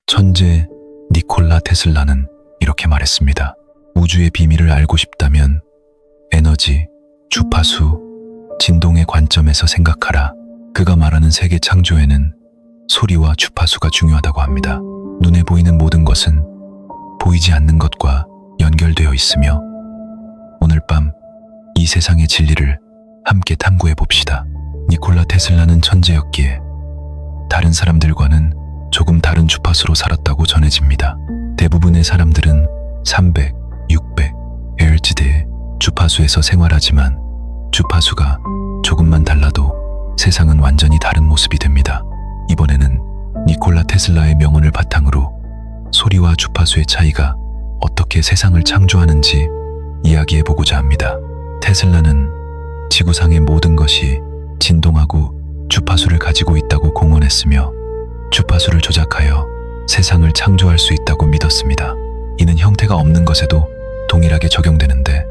천재 니콜라 테슬라는 이렇게 말했습니다. 우주의 비밀을 알고 싶다면 에너지, 주파수, 진동의 관점에서 생각하라. 그가 말하는 세계 창조에는 소리와 주파수가 중요하다고 합니다. 눈에 보이는 모든 것은 보이지 않는 것과 연결되어 있으며 오늘 밤 이 세상의 진리를 함께 탐구해 봅시다. 니콜라 테슬라는 천재였기에 다른 사람들과는 조금 다른 주파수로 살았다고 전해집니다. 대부분의 사람들은 300, 600, 헤르츠대의 주파수에서 생활하지만 주파수가 조금만 달라도 세상은 완전히 다른 모습이 됩니다. 이번에는 니콜라 테슬라의 명언을 바탕으로 소리와 주파수의 차이가 어떻게 세상을 창조하는지 이야기해보고자 합니다. 테슬라는 지구상의 모든 것이 진동하고 주파수를 가지고 있다고 공언했으며 주파수를 조작하여 세상을 창조할 수 있다고 믿었습니다. 이는 형태가 없는 것에도 동일하게 적용되는데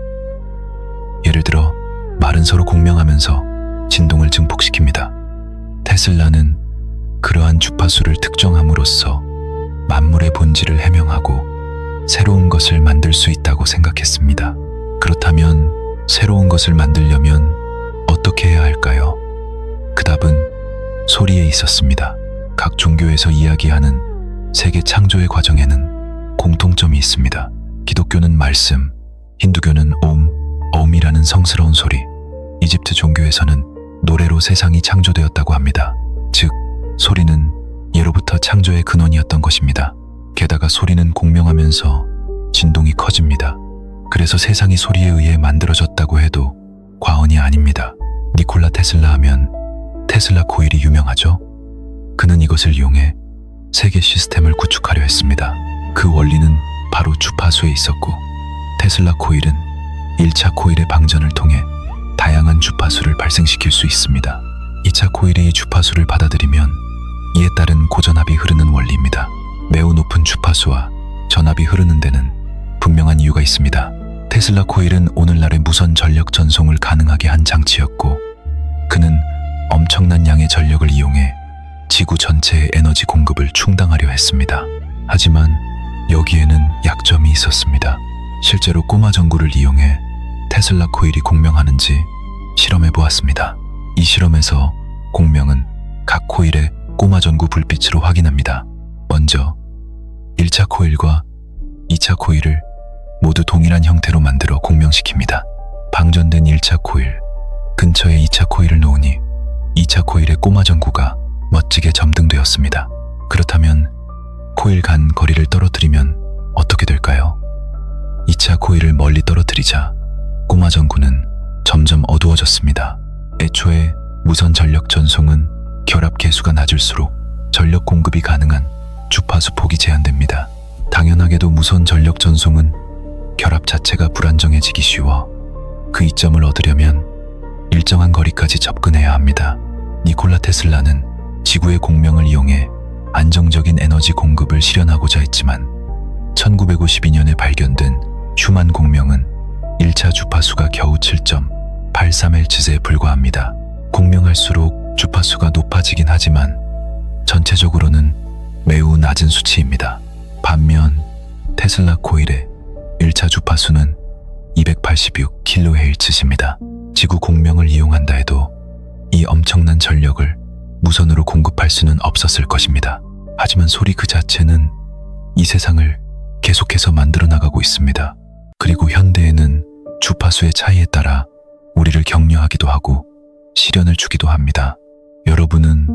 예를 들어 말은 서로 공명하면서 진동을 증폭시킵니다. 테슬라는 그러한 주파수를 특정함으로써 만물의 본질을 해명하고 새로운 것을 만들 수 있다고 생각했습니다. 그렇다면 새로운 것을 만들려면 어떻게 해야 할까요? 그 답은 소리에 있었습니다. 각 종교에서 이야기하는 세계 창조의 과정에는 공통점이 있습니다. 기독교는 말씀, 힌두교는 옴이라는 성스러운 소리, 이집트 종교에서는 노래로 세상이 창조되었다고 합니다. 즉, 소리는 예로부터 창조의 근원이었던 것입니다. 게다가 소리는 공명하면서 진동이 커집니다. 그래서 세상이 소리에 의해 만들어졌다고 해도 과언이 아닙니다. 니콜라 테슬라 하면 테슬라 코일이 유명하죠? 그는 이것을 이용해 세계 시스템을 구축하려 했습니다. 그 원리는 바로 주파수에 있었고 테슬라 코일은 1차 코일의 방전을 통해 다양한 주파수를 발생시킬 수 있습니다. 2차 코일이 이 주파수를 받아들이면 이에 따른 고전압이 흐르는 원리입니다. 매우 높은 주파수와 전압이 흐르는 데는 분명한 이유가 있습니다. 테슬라 코일은 오늘날의 무선 전력 전송을 가능하게 한 장치였고 그는 엄청난 양의 전력을 이용해 지구 전체의 에너지 공급을 충당하려 했습니다. 하지만 여기에는 약점이 있었습니다. 실제로 꼬마 전구를 이용해 테슬라 코일이 공명하는지 실험해 보았습니다. 이 실험에서 공명은 각 코일의 꼬마 전구 불빛으로 확인합니다. 먼저 1차 코일과 2차 코일을 모두 동일한 형태로 만들어 공명시킵니다. 방전된 1차 코일 근처에 2차 코일을 놓으니 2차 코일의 꼬마 전구가 멋지게 점등되었습니다. 그렇다면 코일 간 거리를 떨어뜨리면 어떻게 될까요? 2차 코일을 멀리 떨어뜨리자 꼬마 전구는 점점 어두워졌습니다. 애초에 무선 전력 전송은 결합 계수가 낮을수록 전력 공급이 가능한 주파수 폭이 제한됩니다. 당연하게도 무선 전력 전송은 결합 자체가 불안정해지기 쉬워 그 이점을 얻으려면 일정한 거리까지 접근해야 합니다. 니콜라 테슬라는 지구의 공명을 이용해 안정적인 에너지 공급을 실현하고자 했지만 1952년에 발견된 슈만 공명은 1차 주파수가 겨우 7.83Hz에 불과합니다. 공명할수록 주파수가 높아지긴 하지만 전체적으로는 매우 낮은 수치입니다. 반면 테슬라 코일의 1차 주파수는 286kHz입니다. 지구 공명을 이용한다 해도 이 엄청난 전력을 무선으로 공급할 수는 없었을 것입니다. 하지만 소리 그 자체는 이 세상을 계속해서 만들어 나가고 있습니다. 그리고 현대에는 주파수의 차이에 따라 우리를 격려하기도 하고 시련을 주기도 합니다. 여러분은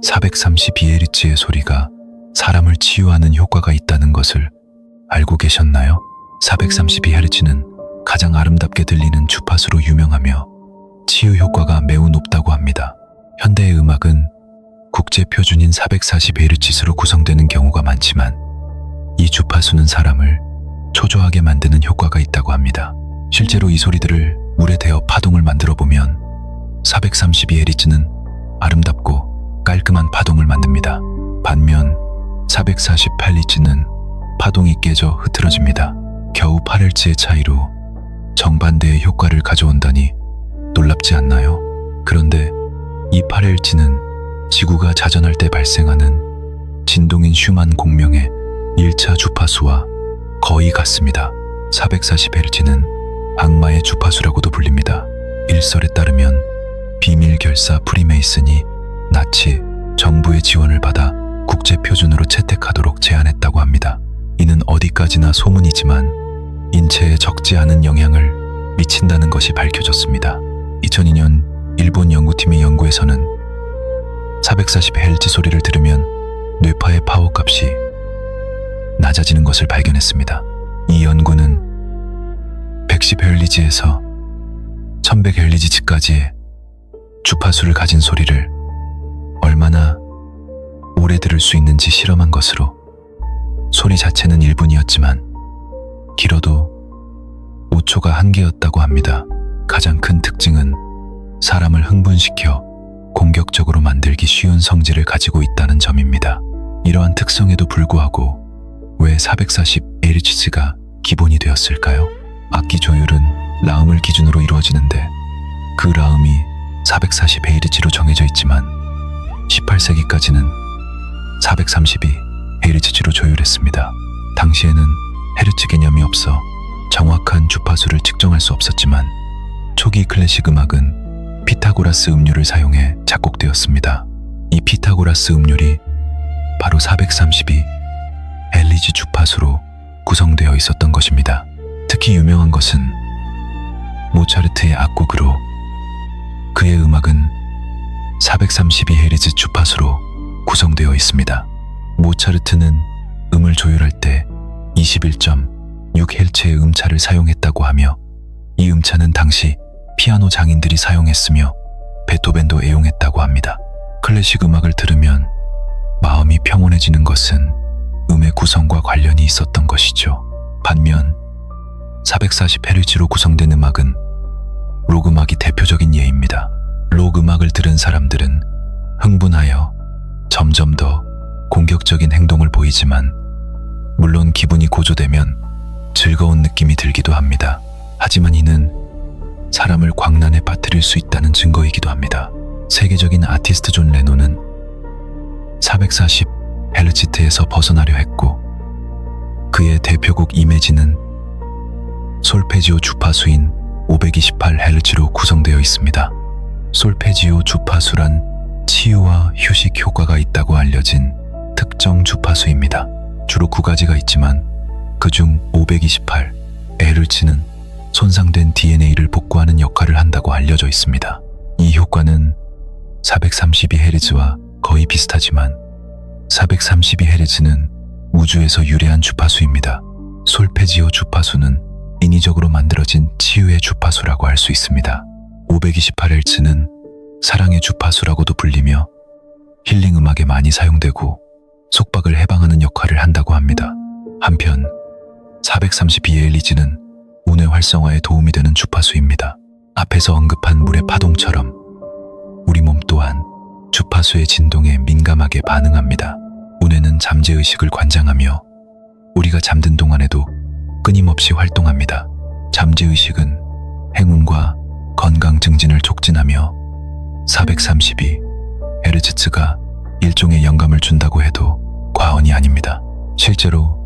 432Hz의 소리가 사람을 치유하는 효과가 있다는 것을 알고 계셨나요? 432Hz는 가장 아름답게 들리는 주파수로 유명하며 치유 효과가 매우 높다고 합니다. 현대의 음악은 국제 표준인 440Hz로 구성되는 경우가 많지만 이 주파수는 사람을 초조하게 만드는 효과가 있다고 합니다. 실제로 이 소리들을 물에 대어 파동을 만들어 보면 432Hz는 아름답고 깔끔한 파동을 만듭니다. 반면 448Hz는 파동이 깨져 흐트러집니다. 겨우 8Hz의 차이로 정반대의 효과를 가져온다니 놀랍지 않나요? 그런데 이 8Hz는 지구가 자전할 때 발생하는 진동인 슈만 공명의 1차 주파수와 거의 같습니다. 440Hz는 악마의 주파수라고도 불립니다. 일설에 따르면 비밀 결사 프리메이슨이 나치 정부의 지원을 받아 국제 표준으로 채택하도록 제안했다고 합니다. 이는 어디까지나 소문이지만 인체에 적지 않은 영향을 미친다는 것이 밝혀졌습니다. 2002년 일본 연구팀의 연구에서는 440Hz 소리를 들으면 뇌파의 파워 값이 낮아지는 것을 발견했습니다. 이 연구는 110Hz에서 1100Hz까지의 주파수를 가진 소리를 얼마나 오래 들을 수 있는지 실험한 것으로 소리 자체는 1분이었지만 길어도 5초가 한계였다고 합니다. 가장 큰 특징은 사람을 흥분시켜 공격적으로 만들기 쉬운 성질을 가지고 있다는 점입니다. 이러한 특성에도 불구하고 왜 440Hz가 기본이 되었을까요? 악기 조율은 라음을 기준으로 이루어지는데 그 라음이 440Hz로 정해져 있지만 18세기까지는 432Hz로 조율했습니다. 당시에는 헤르츠 개념이 없어 정확한 주파수를 측정할 수 없었지만 초기 클래식 음악은 피타고라스 음률을 사용해 작곡되었습니다. 이 피타고라스 음률이 바로 432Hz 주파수로 구성되어 있었던 것입니다. 특히 유명한 것은 모차르트의 악곡으로 그의 음악은 432Hz 주파수로 구성되어 있습니다. 모차르트는 음을 조율할 때 21.6Hz의 음차를 사용했다고 하며 이 음차는 당시 피아노 장인들이 사용했으며 베토벤도 애용했다고 합니다. 클래식 음악을 들으면 마음이 평온해지는 것은 음의 구성과 관련이 있었던 것이죠. 반면 440Hz로 구성된 음악은 록 음악이 대표적인 예입니다. 록 음악을 들은 사람들은 흥분하여 점점 더 공격적인 행동을 보이지만 물론 기분이 고조되면 즐거운 느낌이 들기도 합니다. 하지만 이는 사람을 광란에 빠뜨릴 수 있다는 증거이기도 합니다. 세계적인 아티스트 존 레논은 440Hz에서 벗어나려 했고 그의 대표곡 이매진은 솔페지오 주파수인 528Hz로 구성되어 있습니다. 솔페지오 주파수란 치유와 휴식 효과가 있다고 알려진 특정 주파수입니다. 주로 9가지가 있지만 그중 528Hz는 손상된 DNA를 복구하는 역할을 한다고 알려져 있습니다. 이 효과는 432Hz와 거의 비슷하지만 432Hz는 우주에서 유래한 주파수입니다. 솔페지오 주파수는 인위적으로 만들어진 치유의 주파수라고 할 수 있습니다. 528Hz는 사랑의 주파수라고도 불리며 힐링 음악에 많이 사용되고 속박을 해방하는 역할을 한다고 합니다. 한편 432Hz는 운의 활성화에 도움이 되는 주파수입니다. 앞에서 언급한 물의 파동처럼 우리 몸 또한 주파수의 진동에 민감하게 반응합니다. 운에는 잠재의식을 관장하며 우리가 잠든 동안에도 끊임없이 활동합니다. 잠재의식은 행운과 건강 증진을 촉진하며 432Hz가 일종의 영감을 준다고 해도 과언이 아닙니다. 실제로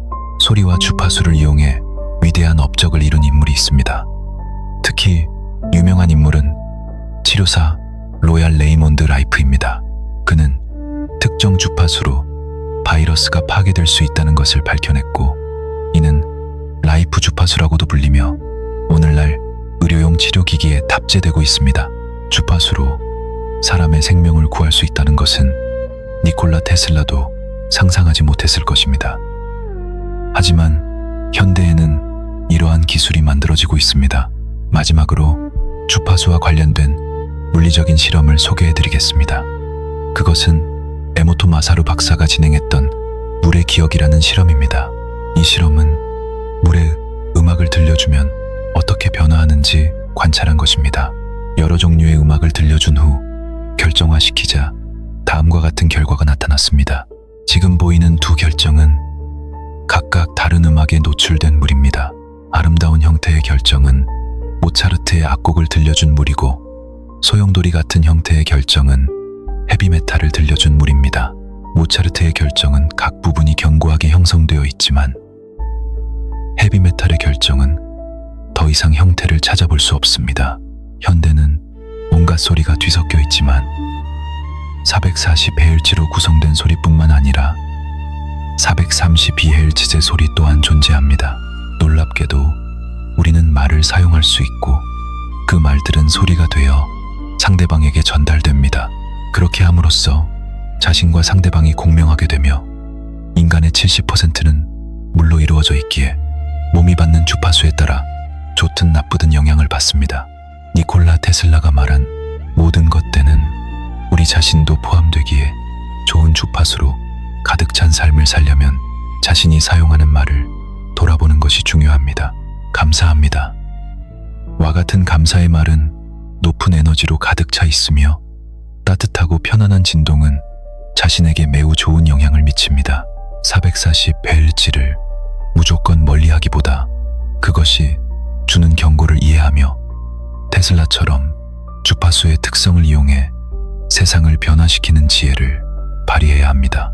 소리와 주파수를 이용해 위대한 업적을 이룬 인물이 있습니다. 특히 유명한 인물은 치료사 로얄 레이몬드 라이프입니다. 그는 특정 주파수로 바이러스가 파괴될 수 있다는 것을 밝혀냈고 이는 라이프 주파수라고도 불리며 오늘날 의료용 치료기기에 탑재되고 있습니다. 주파수로 사람의 생명을 구할 수 있다는 것은 니콜라 테슬라도 상상하지 못했을 것입니다. 하지만 현대에는 이러한 기술이 만들어지고 있습니다. 마지막으로 주파수와 관련된 물리적인 실험을 소개해드리겠습니다. 그것은 에모토 마사루 박사가 진행했던 물의 기억이라는 실험입니다. 이 실험은 물에 음악을 들려주면 어떻게 변화하는지 관찰한 것입니다. 여러 종류의 음악을 들려준 후 결정화시키자 다음과 같은 결과가 나타났습니다. 지금 보이는 두 결정은 각각 다른 음악에 노출된 물입니다. 아름다운 형태의 결정은 모차르트의 악곡을 들려준 물이고 소용돌이 같은 형태의 결정은 헤비메탈을 들려준 물입니다. 모차르트의 결정은 각 부분이 견고하게 형성되어 있지만 헤비메탈의 결정은 더 이상 형태를 찾아볼 수 없습니다. 현대는 온갖 소리가 뒤섞여 있지만 440Hz로 구성된 소리뿐만 아니라 432Hz의 소리 또한 존재합니다. 놀랍게도 우리는 말을 사용할 수 있고 그 말들은 소리가 되어 상대방에게 전달됩니다. 그렇게 함으로써 자신과 상대방이 공명하게 되며 인간의 70%는 물로 이루어져 있기에 몸이 받는 주파수에 따라 좋든 나쁘든 영향을 받습니다. 니콜라 테슬라가 말한 모든 것들은 우리 자신도 포함되기에 좋은 주파수로 가득 찬 삶을 살려면 자신이 사용하는 말을 돌아보는 것이 중요합니다. 감사합니다. 와 같은 감사의 말은 높은 에너지로 가득 차 있으며 따뜻하고 편안한 진동은 자신에게 매우 좋은 영향을 미칩니다. 440Hz를 무조건 멀리하기보다 그것이 주는 경고를 이해하며 테슬라처럼 주파수의 특성을 이용해 세상을 변화시키는 지혜를 발휘해야 합니다.